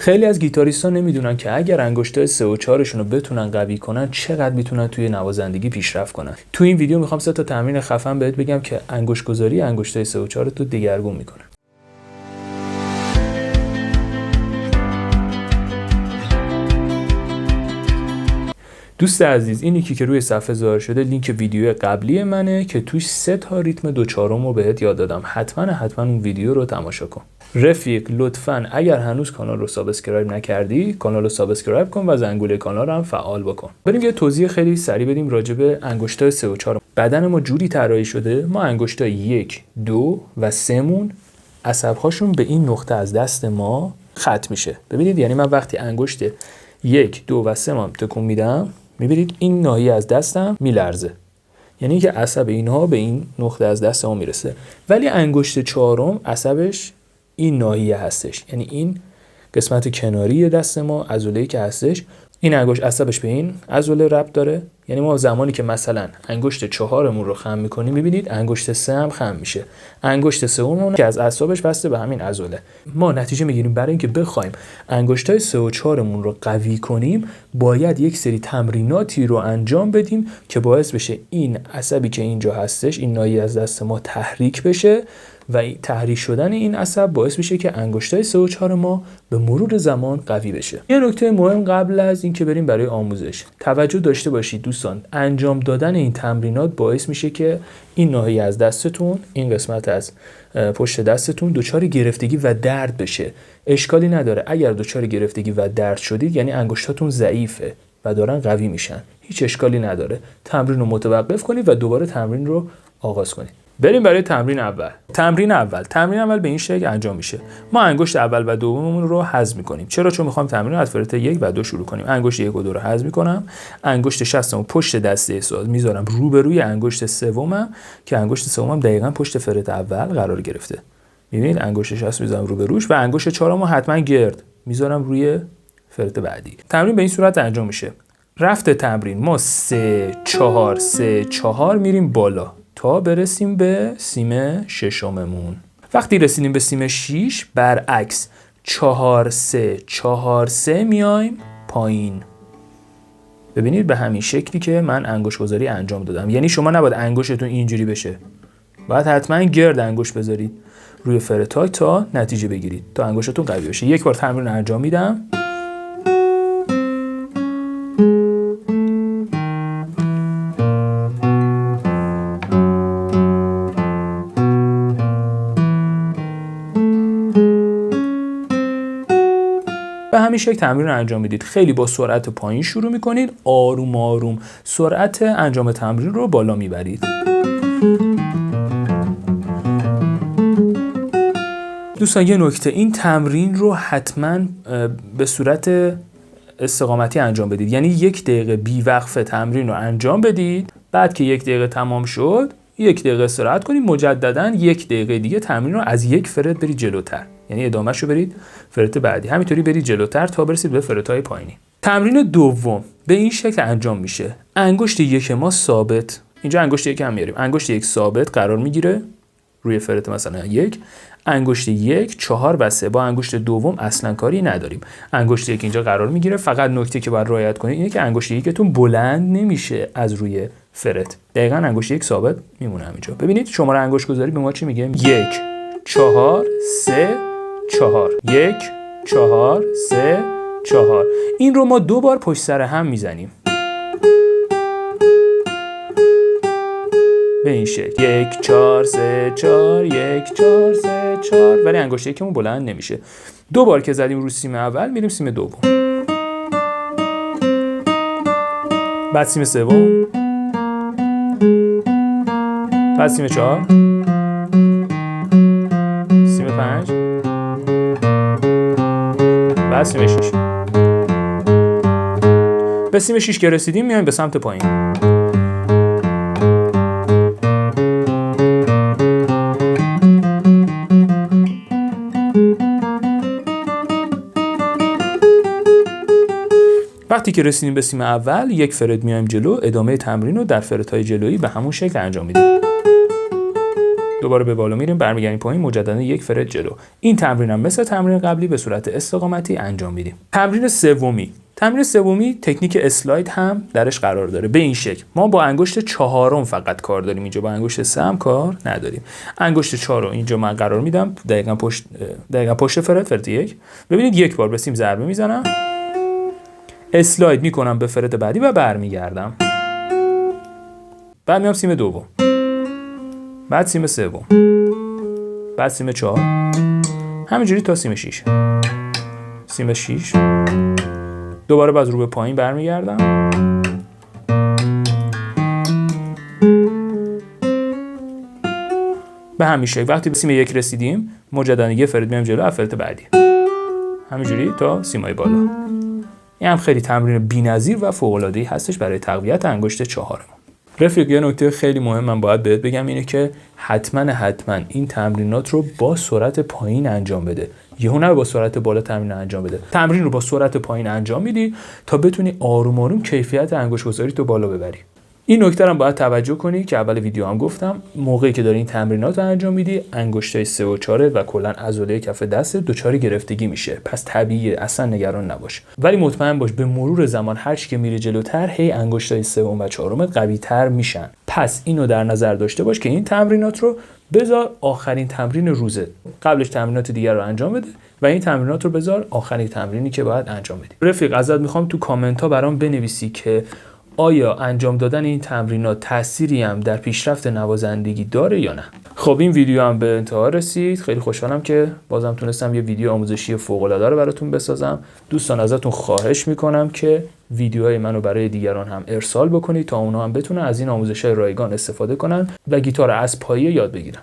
خیلی از گیتاریست‌ها نمیدونن که اگر انگشتای 3 و 4شون رو بتونن قوی کنن چقدر میتونن توی نوازندگی پیشرفت کنن. تو این ویدیو میخوام 3 تا تمرین خفن بهت بگم که انگشت گذاری انگشتای 3 و 4 تو دگرگون میکنه. دوست عزیز، این یکی که روی صفحه ظاهر شده لینک ویدیو قبلی منه که توش 3 تا ریتم 2/4 رو بهت یاد دادم. حتما اون ویدیو رو تماشا کن. رفیق لطفاً اگر هنوز کانال رو سابسکرایب نکردی کانال رو سابسکرایب کن و زنگوله کانال رو هم فعال بکن. بریم یه توضیح خیلی سریع بدیم راجع به انگشتای 3 و 4. بدن ما جوری طراحی شده، ما انگشتای 1، 2 و 3 مون عصب‌هاشون به این نقطه از دست ما ختم میشه. ببینید یعنی من وقتی انگشت 1، 2 و 3 مام تکون میدم، میبینید این ناحیه از دستم میلرزه، یعنی که عصب اینها به این نقطه از دست ما میرسه. ولی انگشت 4م عصبش این ناحیه هستش، یعنی این قسمت کناری دست ما، عضله‌ای که هستش، این انگشت عصبش به این عضله ربط داره. یعنی ما زمانی که مثلا انگشت 4مون رو خم میکنیم میبینید انگشت 3 هم خم میشه. انگشت 3مون که از اعصابش بسته به همین عضله. ما نتیجه میگیریم برای اینکه بخوایم انگشتای 3 و 4مون رو قوی کنیم باید یک سری تمریناتی رو انجام بدیم که باعث بشه این عصبی که اینجا هستش، این ناحیه از دست ما تحریک بشه و تحریک شدن این عصب باعث میشه که انگشتای 3 و 4 ما به مرور زمان قوی بشه. یه نکته مهم قبل از اینکه بریم برای آموزش، توجه داشته باشید دوستان، انجام دادن این تمرینات باعث میشه که این ناحیه از دستتون، این قسمت از پشت دستتون دچار گرفتگی و درد بشه. اشکالی نداره اگر دچار گرفتگی و درد شدید، یعنی انگشتاتون ضعیفه و دارن قوی میشن، هیچ اشکالی نداره. تمرین رو متوقف کنید و دوباره تمرین رو آغاز کنید. بریم برای تمرین اول. تمرین اول به این شکل انجام میشه. ما انگشت اول و دوممون رو حذف میکنیم. چرا؟ چون میخوام تمرین رو از فرت 1 و 2 شروع کنیم. انگشت 1 و 2 رو حذف میکنم. انگشت شستمو پشت دسته ساز میذارم روبروی انگشت سومم که انگشت سومم دقیقاً پشت فرت اول قرار گرفته. میبینید انگشت شست میذارم روبروش و انگشت چهارمو حتما گرد میذارم روی فرت بعدی. تمرین به این صورت انجام میشه. رفت تمرین ما 3 4 3 4 میریم بالا تا برسیم به سیم ششممون. وقتی رسیدیم به سیم 6 برعکس 4 3 4 3 میایم پایین. ببینید به همین شکلی که من انگشت گذاری انجام دادم. یعنی شما نباید انگشتتون اینجوری بشه، باید حتما گرد انگشت بذارید روی فرت‌ها تا نتیجه بگیرید، تا انگشتتون قوی بشه. یک بار تمرین انجام میدم. به همین شکل تمرین رو انجام میدید. خیلی با سرعت پایین شروع میکنید، آروم آروم سرعت انجام تمرین رو بالا میبرید. دوستان یه نکته، این تمرین رو حتما به صورت استقامتی انجام بدید. یعنی 1 دقیقه بی‌وقفه تمرین رو انجام بدید، بعد که 1 دقیقه تمام شد 1 دقیقه استراحت کنید، مجددا 1 دقیقه دیگه تمرین رو از 1 فرد برید جلوتر، یعنی ادامهش رو برید فرد بعدی، همینطوری برید جلوتر تا برسید به فرت‌های پایینی. تمرین دوم به این شکل انجام میشه. انگشت 1 ما ثابت، اینجا انگشت 1 هم میاریم، انگشت 1 ثابت قرار میگیره روی فرت مثلا 1. انگشت 1 4 و 3 با انگشت دوم اصلا کاری نداریم. انگشت 1 اینجا قرار میگیره. فقط نکته که باید رعایت کنید اینه که انگشت 1تون بلند نمیشه از روی فرت، دقیقاً انگشت 1 ثابت میمونه همینجا. ببینید شماره انگشت گذاری به ما چی میگه؟ 1 4 3 4 1 4 3 4. این رو ما 2 بار پشت سر هم میزنیم به این شکل 1 4 3 4 1 4 3 4. ولی انگشت 1مون بلند نمیشه. 2 بار که زدیم رو سیم اول میریم سیم دوم، بعد سیم سوم، بعد سیم 4، سیم 5، بعد سیم 6. به سیم 6 که رسیدیم میایم به سمت پایین. وقتی که رسیدیم به سیم اول 1 فرد میایم جلو، ادامه تمرین رو در فرت‌های جلویی به همون شکل انجام میدیم. دوباره به بالا میریم، برمیگردیم پایین، مجددا یک فرد جلو. این تمرین هم مثل تمرین قبلی به صورت استقامتی انجام میدیم. تمرین سومی تکنیک اسلاید هم درش قرار داره. به این شکل ما با انگشت چهارم فقط کار داریم، اینجا با انگشت سه هم کار نداریم. انگشت چهارم اینجا من قرار میدم دقیقاً پشت فرد یک. ببینید یک بار به سیم ضربه میزنم، اسلاید میکنم به فرد بعدی و برمیگردم. بعد میام سیم دوم، بعد سیم سوم، بعد سیم 4، همینجوری تا سیم 6. سیم 6 دوباره باز رو به پایین برمیگردم. به همین شکل وقتی به سیم 1 رسیدیم مجددا یه فرد میام جلو، فرد بعدی، همینجوری تا سیمای بالا. این هم خیلی تمرین بی‌نظیر و فوق‌العاده‌ای هستش برای تقویت انگشت چهارم. رفیق، یه نکته خیلی مهم من باید بهت بگم اینه که حتما این تمرینات رو با سرعت پایین انجام بده. یهو نه با سرعت بالا تمرین انجام بده. تمرین رو با سرعت پایین انجام میدی تا بتونی آروم آروم کیفیت انگشت گذاری تو بالا ببری. این نکته رو باید توجه کنی که اول ویدیو هم گفتم، موقعی که داری این تمرینات رو انجام میدی انگشتای 3 و 4 و کلا عضله کف دست دچار گرفتگی میشه. پس طبیعیه، اصلا نگران نباش. ولی مطمئن باش به مرور زمان هر چی که میری جلوتر هی انگشتای 3 و 4 قوی‌تر میشن. پس اینو در نظر داشته باش که این تمرینات رو بذار آخرین تمرین روزه. قبلش تمرینات دیگر رو انجام بده و این تمرینات رو بذار آخرین تمرینی که باید انجام بدی. رفیق، ازت میخوام تو کامنت ها برام بنویسی که آیا انجام دادن این تمرینات تأثیری هم در پیشرفت نوازندگی داره یا نه. خب این ویدیو هم به انتها رسید. خیلی خوشحالم که بازم تونستم یه ویدیو آموزشی فوق‌العاده رو براتون بسازم. دوستان ازتون خواهش میکنم که ویدیوهای منو برای دیگران هم ارسال بکنید تا اونا هم بتونن از این آموزش‌های رایگان استفاده کنن و گیتار از پایه یاد بگیرن.